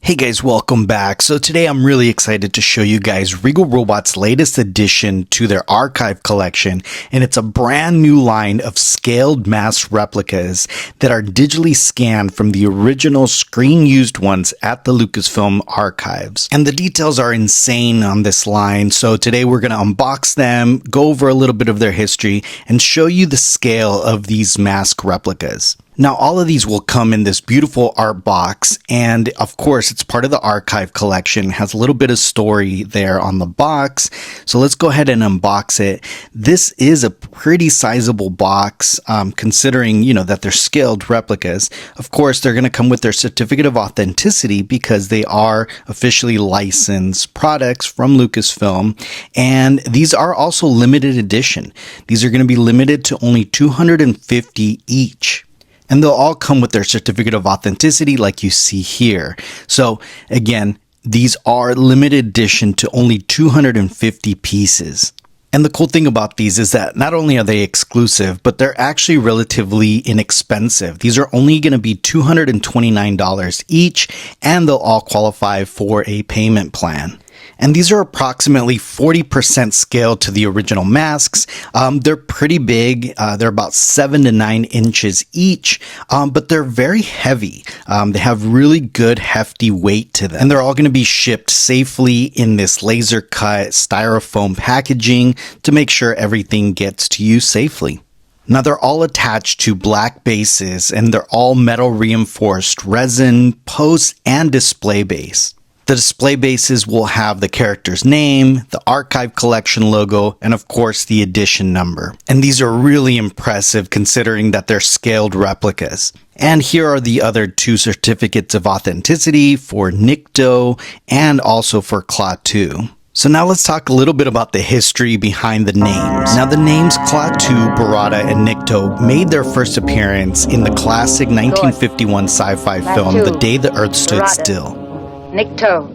Hey guys, welcome back. So today I'm really excited to show you guys Regal Robot's latest addition to their archive collection, and it's a brand new line of scaled mass replicas that are digitally scanned from the original screen-used ones at the Lucasfilm archives. And the details are insane on this line, so today we're going to unbox them, go over a little bit of their history, and show you the scale of these mask replicas. Now, all of these will come in this beautiful art box, and of course, it's part of the archive collection. It has a little bit of story there on the box, so let's go ahead and unbox it. This is a pretty sizable box, considering, that they're scaled replicas. Of course, they're going to come with their certificate of authenticity because they are officially licensed products from Lucasfilm, and these are also limited edition. These are going to be limited to only 250 each. And they'll all come with their certificate of authenticity like you see here. So again, these are limited edition to only 250 pieces. And the cool thing about these is that not only are they exclusive, but they're actually relatively inexpensive. These are only going to be $229 each, and they'll all qualify for a payment plan. And these are approximately 40% scaled to the original masks. They're pretty big. They're about 7 to 9 inches each, but they're very heavy. They have really good hefty weight to them. And they're all going to be shipped safely in this laser cut styrofoam packaging to make sure everything gets to you safely. Now, they're all attached to black bases, and they're all metal reinforced resin, post, and display base. The display bases will have the character's name, the archive collection logo, and of course the edition number. And these are really impressive considering that they're scaled replicas. And here are the other 2 certificates of authenticity for Nikto and also for Klaatu. So now let's talk a little bit about the history behind the names. Now the names Klaatu, Barada, and Nikto made their first appearance in the classic 1951 sci-fi film, The Day the Earth Stood Still. Nikto,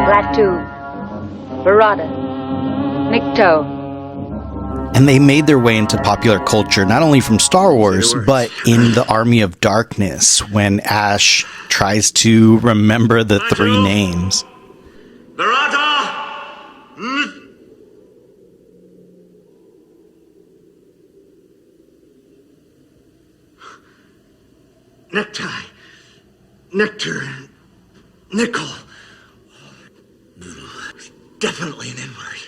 Klaatu, Barada, Nikto. And they made their way into popular culture, not only from Star Wars, but in the Army of Darkness, when Ash tries to remember the 3 names. Barada! Necktie. Nectar, nickel. Definitely an N-word.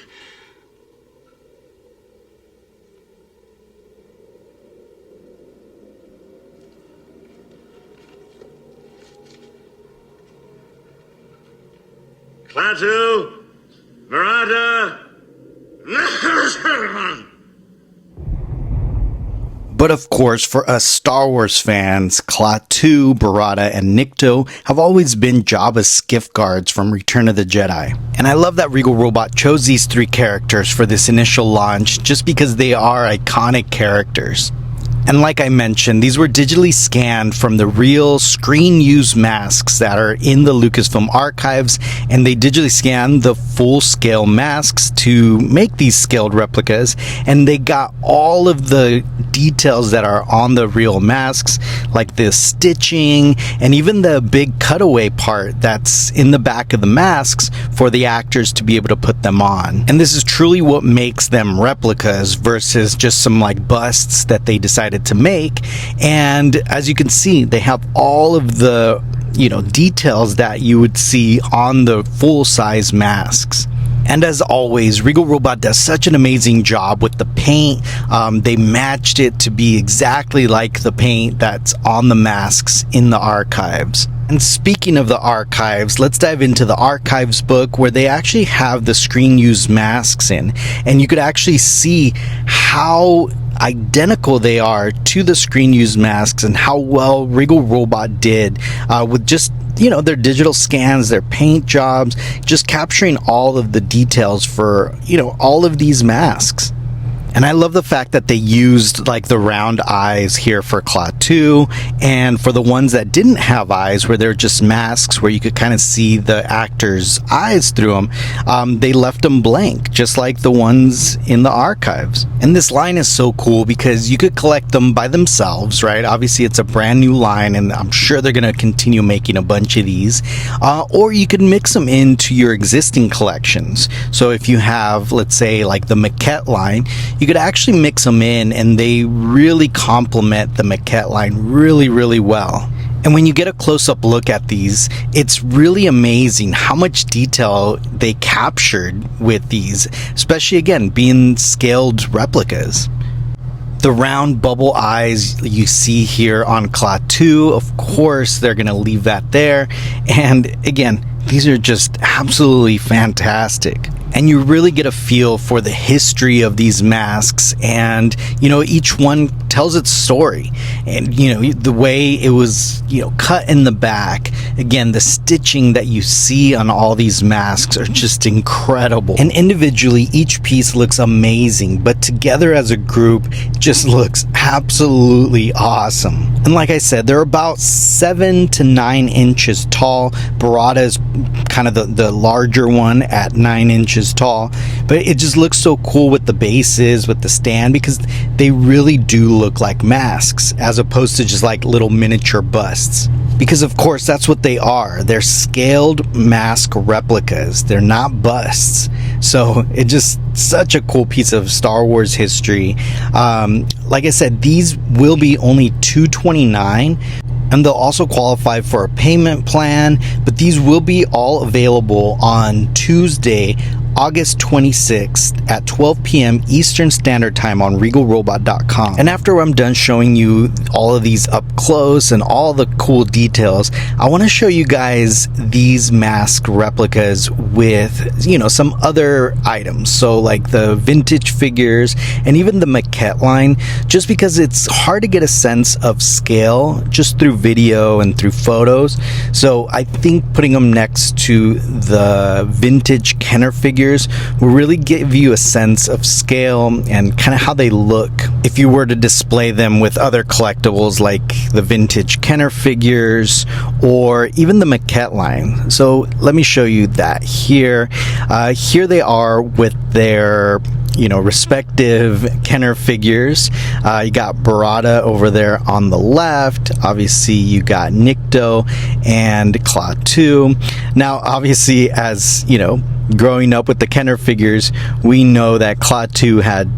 Klaatu, Barada, But of course, for us Star Wars fans, Klaatu, Barada, and Nikto have always been Jabba Skiff Guards from Return of the Jedi. And I love that Regal Robot chose these 3 characters for this initial launch just because they are iconic characters. And like I mentioned, these were digitally scanned from the real screen-used masks that are in the Lucasfilm archives, and they digitally scanned the full-scale masks to make these scaled replicas, and they got all of the details that are on the real masks, like the stitching, and even the big cutaway part that's in the back of the masks for the actors to be able to put them on. And this is truly what makes them replicas versus just some busts that they decided to make. And as you can see, they have all of the details that you would see on the full-size masks. And as always, Regal Robot does such an amazing job with the paint. They matched it to be exactly like the paint that's on the masks in the archives. And speaking of the archives, let's dive into the archives book where they actually have the screen-used masks in. And you could actually see how identical they are to the screen-used masks and how well Regal Robot did with just their digital scans, their paint jobs, just capturing all of the details for all of these masks. And I love the fact that they used like the round eyes here for Klaatu, and for the ones that didn't have eyes, where they're just masks where you could kind of see the actor's eyes through them, they left them blank, just like the ones in the archives. And this line is so cool because you could collect them by themselves, right? Obviously it's a brand new line, and I'm sure they're going to continue making a bunch of these, or you could mix them into your existing collections. So if you have, let's say, like the maquette line, you could actually mix them in, and they really complement the maquette line really well. And when you get a close-up look at these, it's really amazing how much detail they captured with these, especially again being scaled replicas. The round bubble eyes you see here on Klaatu, of course they're going to leave that there, and again, these are just absolutely fantastic. And you really get a feel for the history of these masks, and each one tells its story, and the way it was cut in the back. Again, the stitching that you see on all these masks are just incredible, and individually each piece looks amazing, but together as a group it just looks absolutely awesome. And like I said, they're about 7 to 9 inches tall. Barada is kind of the larger one at 9 inches tall, but it just looks so cool with the bases, with the stand, because they really do look like masks as opposed to just like little miniature busts, because of course that's what they are. They're scaled mask replicas, they're not busts. So it's just such a cool piece of Star Wars history. Like I said, these will be only $229, and they'll also qualify for a payment plan, but these will be all available on Tuesday, August 26th at 12 p.m. Eastern Standard Time on regalrobot.com. And after I'm done showing you all of these up close and all the cool details, I want to show you guys these mask replicas with, some other items. So like the vintage figures and even the maquette line, just because it's hard to get a sense of scale just through video and through photos. So I think putting them next to the vintage Kenner figures will really give you a sense of scale and kind of how they look if you were to display them with other collectibles like the vintage Kenner figures or even the maquette line. So let me show you that here. Here they are with their respective Kenner figures. You got Barada over there on the left. Obviously you got Nikto and Klaatu. Now obviously, as growing up with the Kenner figures, we know that Klaatu had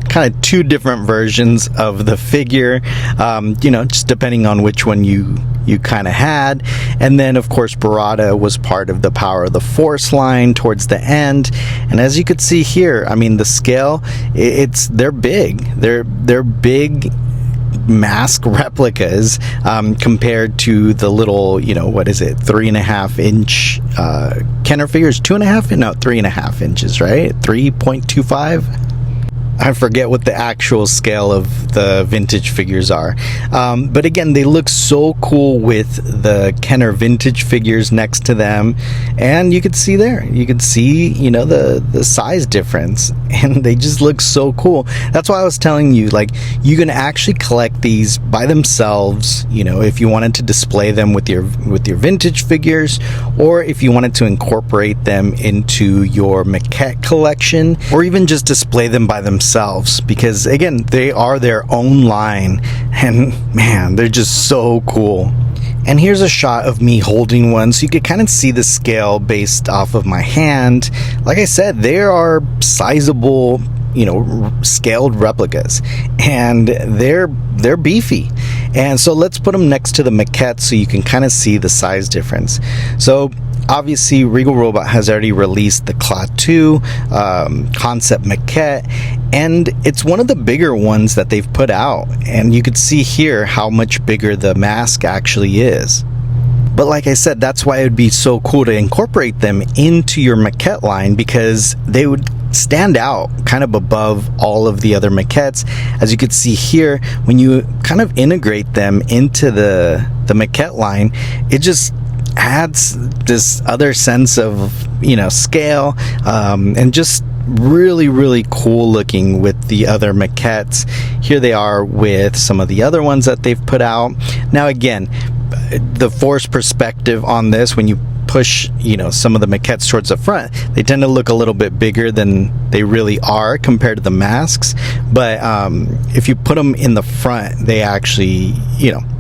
kind of two different versions of the figure, just depending on which one you kind of had. And then of course Barada was part of the Power of the Force line towards the end, and as you could see here, I mean the scale, they're big. They're big mask replicas compared to the little 3.5 inch Kenner figures. 3.5 inches, right? 3.25. I forget what the actual scale of the vintage figures are, but again, they look so cool with the Kenner vintage figures next to them, and you can see the size difference, and they just look so cool. That's why I was telling you, like, you can actually collect these by themselves, if you wanted to display them with your vintage figures, or if you wanted to incorporate them into your maquette collection, or even just display them by themselves, because again, they are their own line, and man, they're just so cool. And here's a shot of me holding one, so you could kind of see the scale based off of my hand. Like I said, they are sizable, scaled replicas, and they're beefy. And so let's put them next to the maquette so you can kind of see the size difference. So obviously Regal Robot has already released the Klaatu concept maquette, and it's one of the bigger ones that they've put out, and you could see here how much bigger the mask actually is. But like I said, that's why it would be so cool to incorporate them into your maquette line, because they would stand out kind of above all of the other maquettes. As you can see here, when you kind of integrate them into the maquette line, it just adds this other sense of scale, and just really cool looking with the other maquettes. Here they are with some of the other ones that they've put out. Now again, the forced perspective on this, when you push, some of the maquettes towards the front, they tend to look a little bit bigger than they really are compared to the masks. But if you put them in the front, they actually,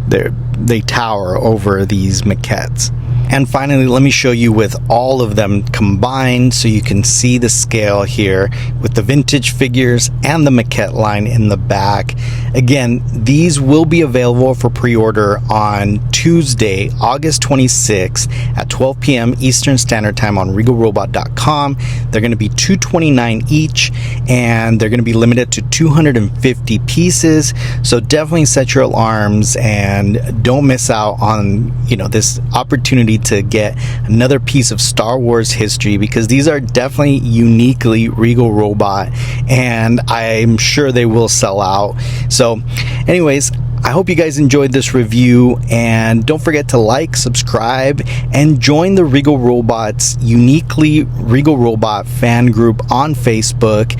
they tower over these maquettes. And finally, let me show you with all of them combined so you can see the scale here with the vintage figures and the maquette line in the back. Again, these will be available for pre-order on Tuesday, August 26th at 12 p.m. Eastern Standard Time on regalrobot.com. They're going to be $229 each, and they're going to be limited to 250 pieces. So definitely set your alarms and don't miss out on, this opportunity to get another piece of Star Wars history, because these are definitely uniquely Regal Robot, and I'm sure they will sell out. So anyways, I hope you guys enjoyed this review, and don't forget to like, subscribe, and join the Regal Robots uniquely Regal Robot fan group on Facebook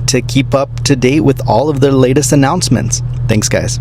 to keep up to date with all of their latest announcements. Thanks, guys.